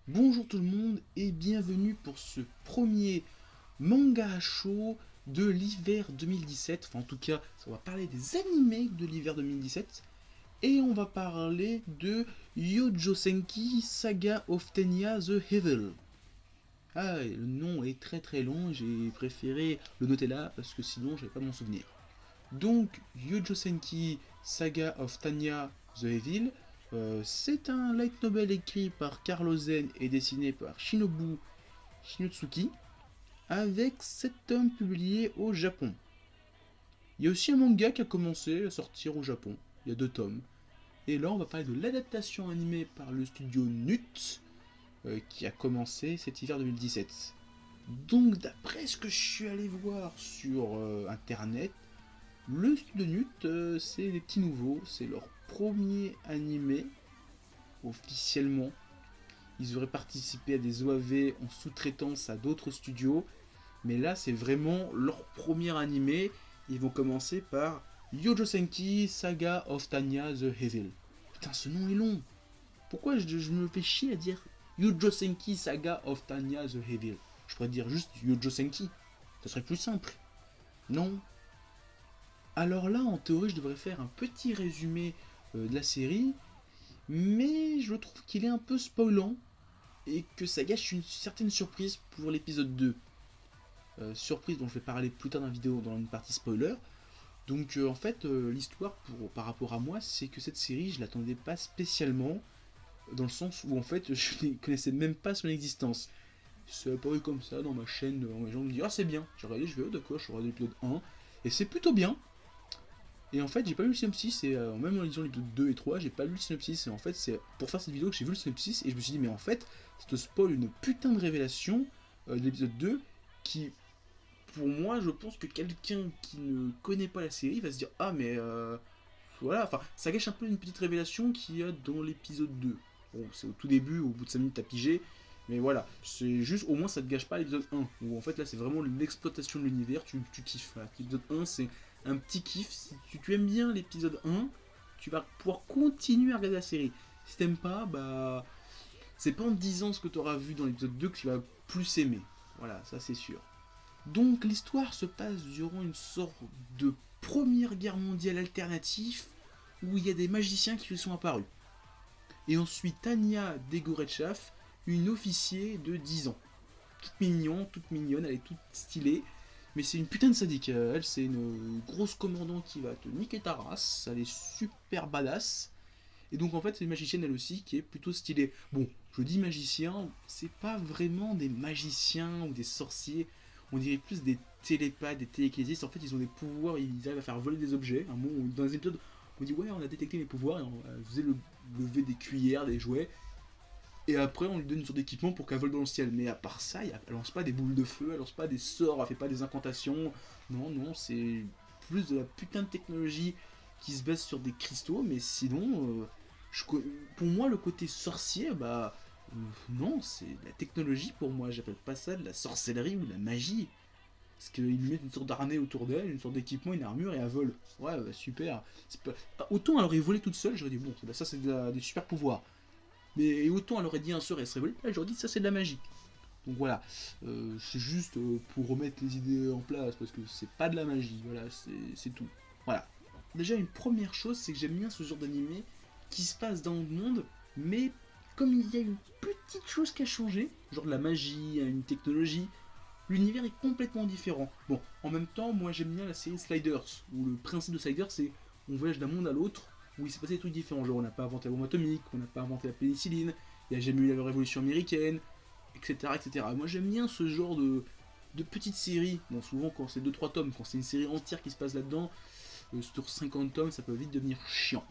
Bonjour tout le monde et bienvenue pour ce premier manga show de l'hiver 2017. Enfin en tout cas, on va parler des animés de l'hiver 2017. Et on va parler de Yojo Senki Saga of Tenya the Evil. Ah, le nom est très très long, j'ai préféré le noter là parce que sinon je vais pas m'en souvenir. Donc, Yojo Senki Saga of Tanya the Evil, c'est un light novel écrit par Carlo Zen et dessiné par Shinobu Shinotsuki, avec 7 tomes publiés au Japon. Il y a aussi un manga qui a commencé à sortir au Japon, il y a 2 tomes. Et là, on va parler de l'adaptation animée par le studio NUT, qui a commencé cet hiver 2017. Donc, d'après ce que je suis allé voir sur internet, le studio NUT, c'est des petits nouveaux, c'est leur premier animé officiellement. Ils auraient participé à des OAV en sous-traitance à d'autres studios, mais là c'est vraiment leur premier animé. Ils vont commencer par Yojo Senki Saga of Tanya the Evil. Putain, ce nom est long. Pourquoi je me fais chier à dire Yojo Senki Saga of Tanya the Evil? Je pourrais dire juste Yojo Senki, ça serait plus simple. Non. Alors là, en théorie, je devrais faire un petit résumé de la série, mais je trouve qu'il est un peu spoilant et que ça gâche une certaine surprise pour l'épisode 2. Surprise dont je vais parler plus tard dans la vidéo, dans une partie spoiler. Donc en fait, l'histoire par rapport à moi, c'est que cette série, je l'attendais pas spécialement, dans le sens où en fait, je ne connaissais même pas son existence. C'est apparu comme ça dans ma chaîne, les gens me disent ah c'est bien. J'ai regardé, je vais oh d'accord, je regarde l'épisode 1, et c'est plutôt bien. Et en fait, j'ai pas lu le synopsis, et même en lisant l'épisode 2 et 3, j'ai pas lu le synopsis. Et en fait, c'est pour faire cette vidéo que j'ai vu le synopsis, et je me suis dit, mais en fait, ça te spoil une putain de révélation de l'épisode 2 qui, pour moi, je pense que quelqu'un qui ne connaît pas la série va se dire, ah, mais voilà, enfin, ça gâche un peu une petite révélation qu'il y a dans l'épisode 2. Bon, c'est au tout début, au bout de 5 minutes, t'as pigé. Mais voilà, c'est juste, au moins ça te gâche pas l'épisode 1. Où en fait là c'est vraiment l'exploitation de l'univers, tu kiffes. Voilà. L'épisode 1 c'est un petit kiff. Si tu aimes bien l'épisode 1, tu vas pouvoir continuer à regarder la série. Si t'aimes pas, bah. C'est pas en disant ce que tu auras vu dans l'épisode 2 que tu vas plus aimer. Voilà, ça c'est sûr. Donc l'histoire se passe durant une sorte de première guerre mondiale alternative où il y a des magiciens qui lui sont apparus. Et ensuite Tanya Degorechaf, une officier de 10 ans. Toute mignonne, elle est toute stylée. Mais c'est une putain de sadique. Elle, c'est une grosse commandante qui va te niquer ta race. Elle est super badass. Et donc, en fait, c'est une magicienne, elle aussi, qui est plutôt stylée. Bon, je dis magicien, c'est pas vraiment des magiciens ou des sorciers. On dirait plus des télépathes, des télékinésistes. En fait, ils ont des pouvoirs, ils arrivent à faire voler des objets. Dans les épisodes, on dit, ouais, on a détecté les pouvoirs et on faisait lever des cuillères, des jouets. Et après, on lui donne une sorte d'équipement pour qu'elle vole dans le ciel. Mais à part ça, elle lance pas des boules de feu, elle lance pas des sorts, elle fait pas des incantations. Non, non, c'est plus de la putain de technologie qui se base sur des cristaux. Mais sinon, pour moi, le côté sorcier, bah. Non, c'est de la technologie pour moi. J'appelle pas ça de la sorcellerie ou de la magie. Parce qu'ils mettent une sorte d'harnais autour d'elle, une sorte d'équipement, une armure et elle vole. Ouais, bah, super. Autant elle aurait volé toute seule, j'aurais dit bon, ça c'est des super pouvoirs. Mais autant elle aurait dit un sort et elle serait volée, là j'aurais dit ça c'est de la magie. Donc voilà, c'est juste pour remettre les idées en place, parce que c'est pas de la magie, voilà, c'est tout. Voilà. Déjà une première chose, c'est que j'aime bien ce genre d'animé qui se passe dans le monde, mais comme il y a une petite chose qui a changé, genre de la magie, une technologie, l'univers est complètement différent. Bon, en même temps, moi j'aime bien la série Sliders, où le principe de Sliders c'est on voyage d'un monde à l'autre, où il s'est passé des trucs différents. Genre on n'a pas inventé la bombe atomique, on n'a pas inventé la pénicilline, il n'y a jamais eu la révolution américaine, etc. etc. Moi j'aime bien ce genre de petites séries. Bon, souvent quand c'est 2-3 tomes, quand c'est une série entière qui se passe là-dedans, sur 50 tomes, ça peut vite devenir chiant.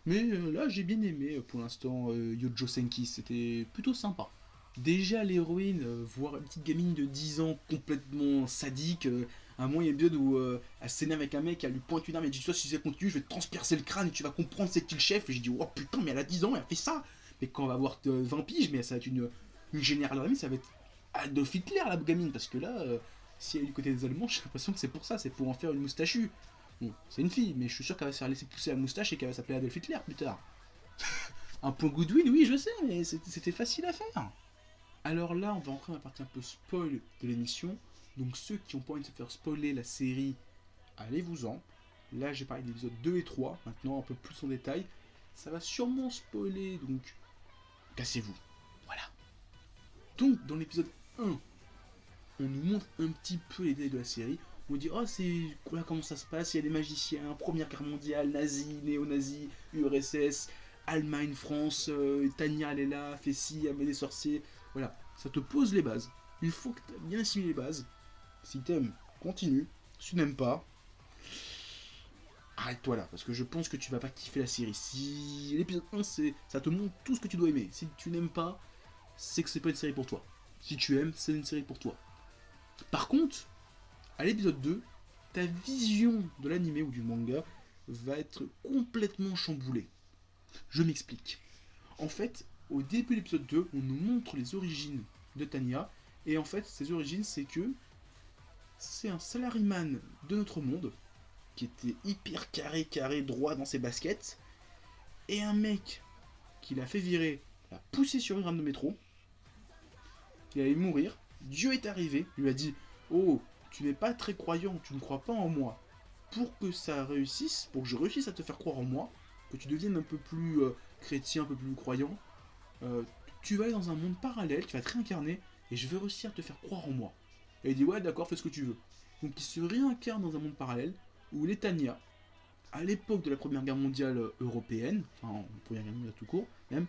Mais là j'ai bien aimé pour l'instant Yojo Senki, c'était plutôt sympa. Déjà l'héroïne, voir une petite gamine de 10 ans complètement sadique, à un moment il y a une épisode où elle s'énerve avec un mec, elle lui pointe une arme et dit toi si ça continue je vais te transpercer le crâne et tu vas comprendre c'est qui le chef. Et j'ai dit oh putain mais elle a 10 ans, elle a fait ça. Mais quand on va avoir 20 piges, mais ça va être une générale armée, ça va être Adolf Hitler la gamine, parce que là, si elle est du côté des Allemands, j'ai l'impression que c'est pour ça, c'est pour en faire une moustachue. Bon, c'est une fille, mais je suis sûr qu'elle va se faire laisser pousser la moustache et qu'elle va s'appeler Adolf Hitler plus tard. Un point Goodwin, oui je sais, mais c'était facile à faire. Alors là, on va entrer dans la partie un peu spoil de l'émission. Donc ceux qui ont pas envie de se faire spoiler la série, allez-vous-en. Là, j'ai parlé d'épisodes 2 et 3, maintenant un peu plus en détail. Ça va sûrement spoiler, donc cassez-vous. Voilà. Donc, dans l'épisode 1, on nous montre un petit peu les détails de la série. On dit, oh, c'est voilà comment ça se passe, il y a des magiciens, Première Guerre mondiale, nazis, néo-nazis, URSS, Allemagne, France, Tania, elle est là, fait ci, elle met des sorciers. Voilà, ça te pose les bases. Il faut que tu aies bien assimilé les bases. Si t'aimes, continue. Si tu n'aimes pas, arrête-toi là, parce que je pense que tu vas pas kiffer la série. Si l'épisode 1, ça te montre tout ce que tu dois aimer. Si tu n'aimes pas, c'est que c'est pas une série pour toi. Si tu aimes, c'est une série pour toi. Par contre, à l'épisode 2, ta vision de l'anime ou du manga va être complètement chamboulée. Je m'explique. En fait, au début de l'épisode 2, on nous montre les origines de Tanya. Et en fait, ces origines, c'est que c'est un salaryman de notre monde qui était hyper carré, droit dans ses baskets. Et un mec qui l'a fait virer, l'a poussé sur une rame de métro. Il allait mourir. Dieu est arrivé, lui a dit, oh, tu n'es pas très croyant, tu ne crois pas en moi. Pour que ça réussisse, pour que je réussisse à te faire croire en moi, que tu deviennes un peu plus chrétien, un peu plus croyant, tu vas aller dans un monde parallèle, tu vas te réincarner, et je vais réussir à te faire croire en moi. Et il dit, ouais, d'accord, fais ce que tu veux. Donc il se réincarne dans un monde parallèle, où les Tanya, à l'époque de la Première Guerre mondiale européenne, enfin, Première Guerre mondiale tout court, même,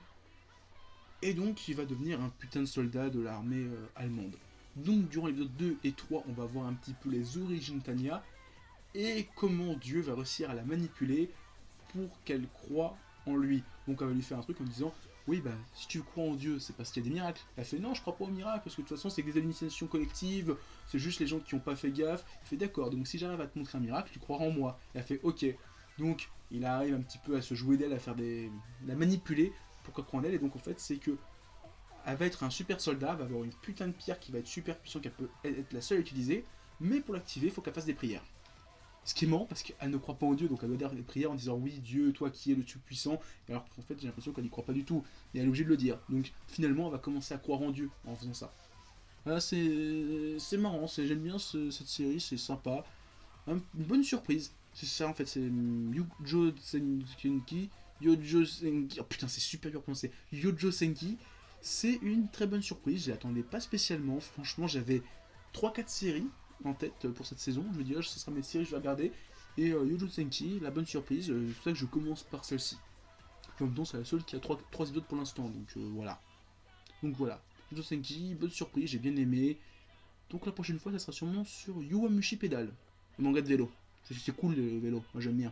et donc il va devenir un putain de soldat de l'armée allemande. Donc durant l'épisode 2 et 3, on va voir un petit peu les origines de Tanya, et comment Dieu va réussir à la manipuler pour qu'elle croie en lui. Donc elle va lui faire un truc en disant, oui bah si tu crois en Dieu c'est parce qu'il y a des miracles. Elle fait non, je crois pas aux miracles parce que de toute façon c'est que des hallucinations collectives, c'est juste les gens qui ont pas fait gaffe. Il fait d'accord, donc si j'arrive à te montrer un miracle, tu croiras en moi. Elle fait ok. Donc il arrive un petit peu à se jouer d'elle, à faire la manipuler pour qu'elle croie en elle, et donc en fait c'est que elle va être un super soldat, elle va avoir une putain de pierre qui va être super puissante, qu'elle peut être la seule à utiliser, mais pour l'activer il faut qu'elle fasse des prières. Ce qui est marrant parce qu'elle ne croit pas en Dieu, donc elle doit dire des prières en disant oui Dieu, toi qui es le Tout-Puissant, alors qu'en fait j'ai l'impression qu'elle n'y croit pas du tout, et elle est obligée de le dire. Donc finalement elle va commencer à croire en Dieu en faisant ça. Voilà, c'est marrant, j'aime bien cette série, c'est sympa. Une bonne surprise, c'est ça en fait, c'est Yujo Senki, Yojo Senki, oh putain c'est super dur à prononcer, Yojo Senki, c'est une très bonne surprise, je l'attendais pas spécialement, franchement j'avais 3-4 séries en tête pour cette saison. Je me dis, oh, ce sera mes séries, je vais regarder. Et Yojo Senki, la bonne surprise, c'est pour ça que je commence par celle-ci. En même temps, c'est la seule qui a 3 épisodes pour l'instant, donc voilà. Donc voilà. Yojo Senki, bonne surprise, j'ai bien aimé. Donc la prochaine fois, ça sera sûrement sur Yowamushi Pedal, le manga de vélo. C'est cool le vélo, moi j'aime bien.